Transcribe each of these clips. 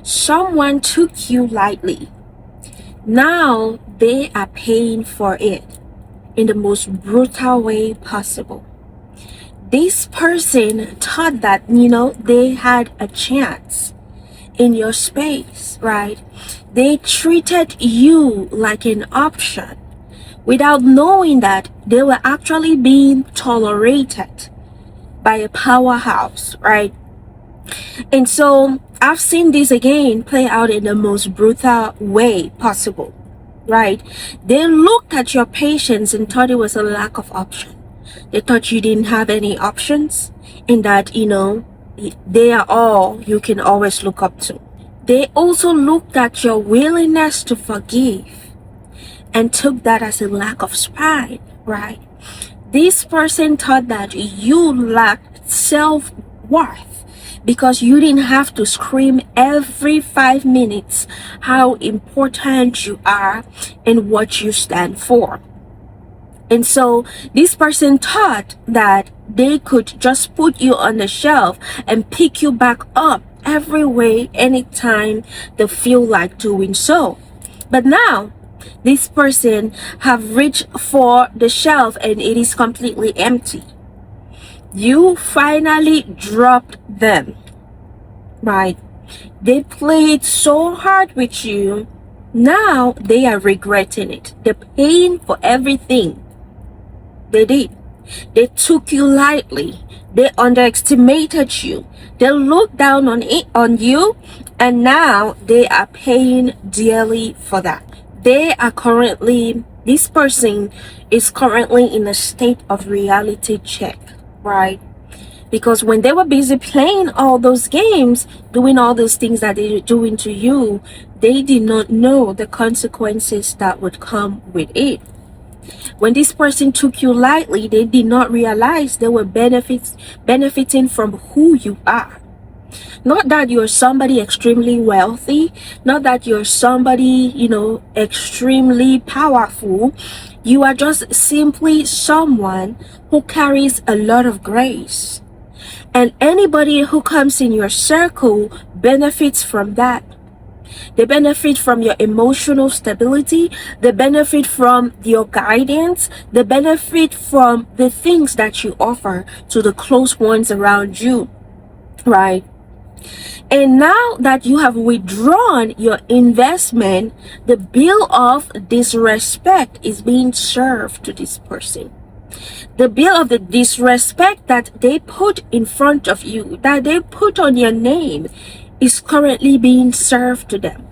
Someone took you lightly. Now they are paying for it in the most brutal way possible. This person thought that, they had a chance in your space, right? They treated you like an option without knowing that they were actually being tolerated by a powerhouse, right? And so I've seen this again play out in the most brutal way possible, right? They looked at your patience and thought it was a lack of option. They thought you didn't have any options, and that, they are all you can always look up to. They also looked at your willingness to forgive and took that as a lack of spine, right? This person thought that you lacked self-worth because you didn't have to scream every 5 minutes how important you are and what you stand for. And so this person thought that they could just put you on the shelf and pick you back up every way, anytime they feel like doing so. But now this person have reached for the shelf and it is completely empty. You finally dropped them, right? They played so hard with you. Now they are regretting it. They're paying for everything they did. They took you lightly. They underestimated you. They looked down on you, and now they are paying dearly for that. This person is currently in a state of reality check, right? Because when they were busy playing all those games, doing all those things that they were doing to you, they did not know the consequences that would come with it. When this person took you lightly, they did not realize they were benefiting from who you are. Not that you're somebody extremely wealthy, not that you're somebody, extremely powerful. You are just simply someone who carries a lot of grace. And anybody who comes in your circle benefits from that. They benefit from your emotional stability. They benefit from your guidance. They benefit from the things that you offer to the close ones around you, right? And now that you have withdrawn your investment, the bill of disrespect is being served to this person. The bill of the disrespect that they put in front of you, that they put on your name, is currently being served to them.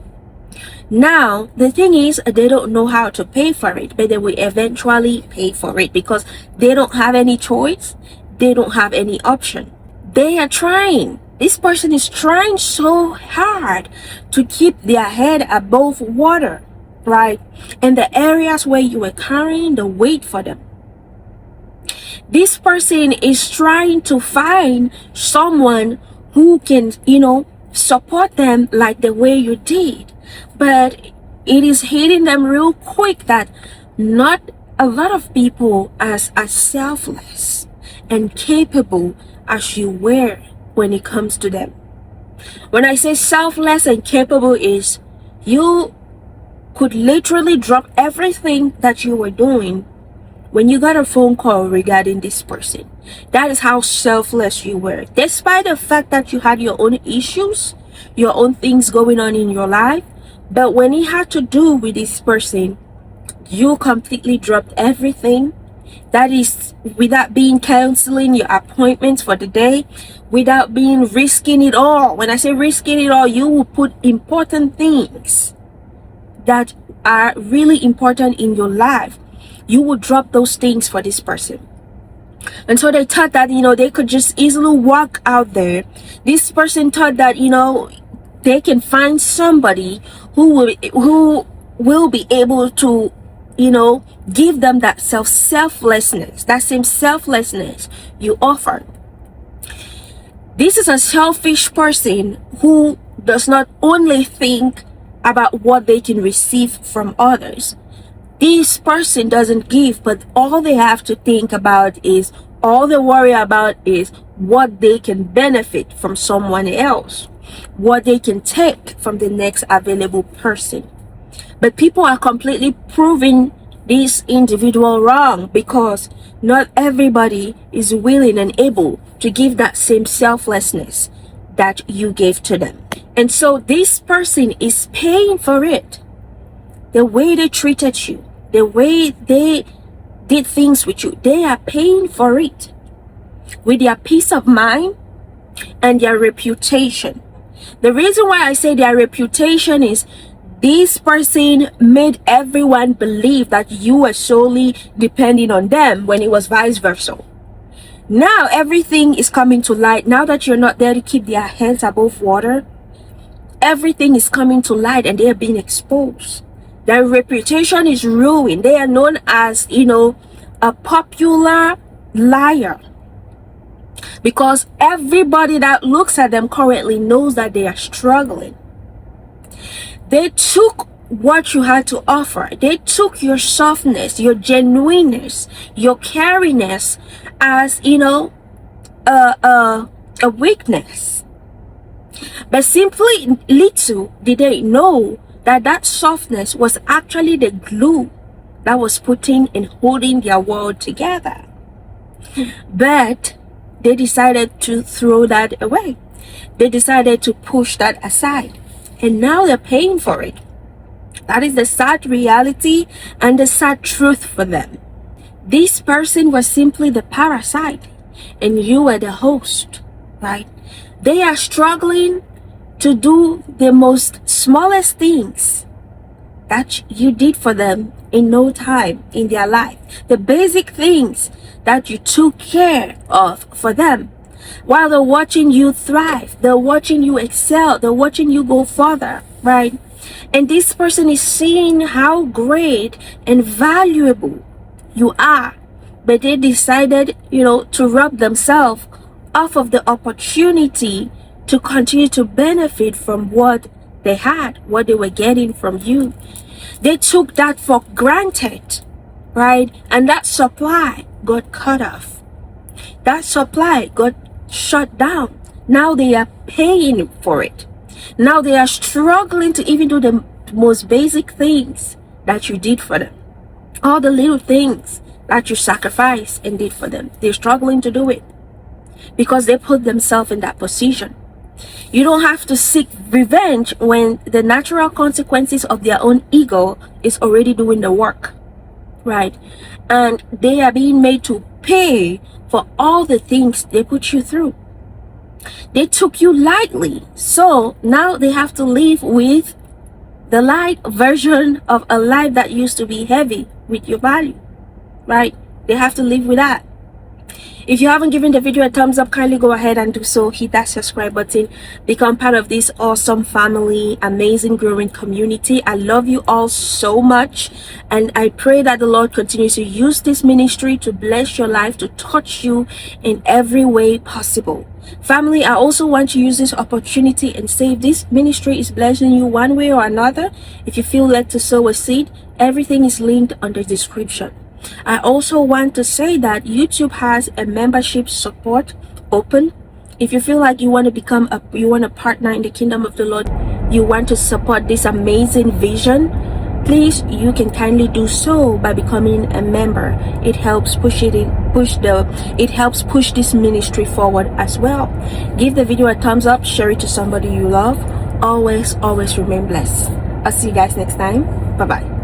Now, the thing is, they don't know how to pay for it, but they will eventually pay for it because they don't have any choice. They don't have any option. They are trying. This person is trying so hard to keep their head above water, right? In the areas where you were carrying the weight for them. This person is trying to find someone who can, support them like the way you did. But it is hitting them real quick that not a lot of people are as selfless and capable as you were when it comes to them. When I say selfless and capable, is you could literally drop everything that you were doing when you got a phone call regarding this person. That is how selfless you were. Despite the fact that you had your own issues, your own things going on in your life, but when it had to do with this person, you completely dropped everything. That is without being canceling your appointments for the day, without being risking it all. When I say risking it all, you will put important things that are really important in your life. You will drop those things for this person. And so they thought that, they could just easily walk out there. This person thought that, they can find somebody who will be able to, give them that selflessness, that same selflessness you offer. This is a selfish person who does not only think about what they can receive from others. This person doesn't give, but all they have to think about is, all they worry about is what they can benefit from someone else. what they can take from the next available person. But people are completely proving this individual wrong, because not everybody is willing and able to give that same selflessness that you gave to them. And so this person is paying for it. The way they treated you, the way they did things with you, they are paying for it with their peace of mind and their reputation. The reason why I say their reputation is this person made everyone believe that you were solely depending on them, when it was vice versa. Now everything is coming to light. Now that you're not there to keep their heads above water, everything is coming to light and they are being exposed. Their reputation is ruined. They are known as, a popular liar, because everybody that looks at them currently knows that they are struggling. They took what you had to offer. They took your softness, your genuineness, your caringness as, a weakness. But simply little did they know that that softness was actually the glue that was putting and holding their world together. But they decided to throw that away. They decided to push that aside. And now they're paying for it. That is the sad reality and the sad truth for them. This person was simply the parasite and you were the host, right? They are struggling to do the most smallest things that you did for them in no time in their life. The basic things that you took care of for them. While they're watching you thrive, they're watching you excel, they're watching you go further, right? And this person is seeing how great and valuable you are. But they decided, to rob themselves off of the opportunity to continue to benefit from what they had, what they were getting from you. They took that for granted, right? And that supply got cut off. That supply got shut down. Now they are paying for it. Now they are struggling to even do the most basic things that you did for them. All the little things that you sacrificed and did for them. They're struggling to do it because they put themselves in that position. You don't have to seek revenge when the natural consequences of their own ego is already doing the work, right? And they are being made to pay for all the things they put you through. They took you lightly, so now they have to live with the light version of a life that used to be heavy with your value, right? They have to live with that. If you haven't given the video a thumbs up, kindly go ahead and do so. Hit that subscribe button. Become part of this awesome family, amazing growing community. I love you all so much, and I pray that the Lord continues to use this ministry to bless your life, to touch you in every way possible. Family, I also want to use this opportunity and say, if this ministry is blessing you one way or another, if you feel led to sow a seed, everything is linked on the description. I also want to say that YouTube has a membership support open. If you feel like you want to you want to partner in the kingdom of the Lord, you want to support this amazing vision, please, you can kindly do so by becoming a member. It helps push this ministry forward as well. Give the video a thumbs up, share it to somebody you love. Always remain blessed. I'll see you guys next time. Bye bye.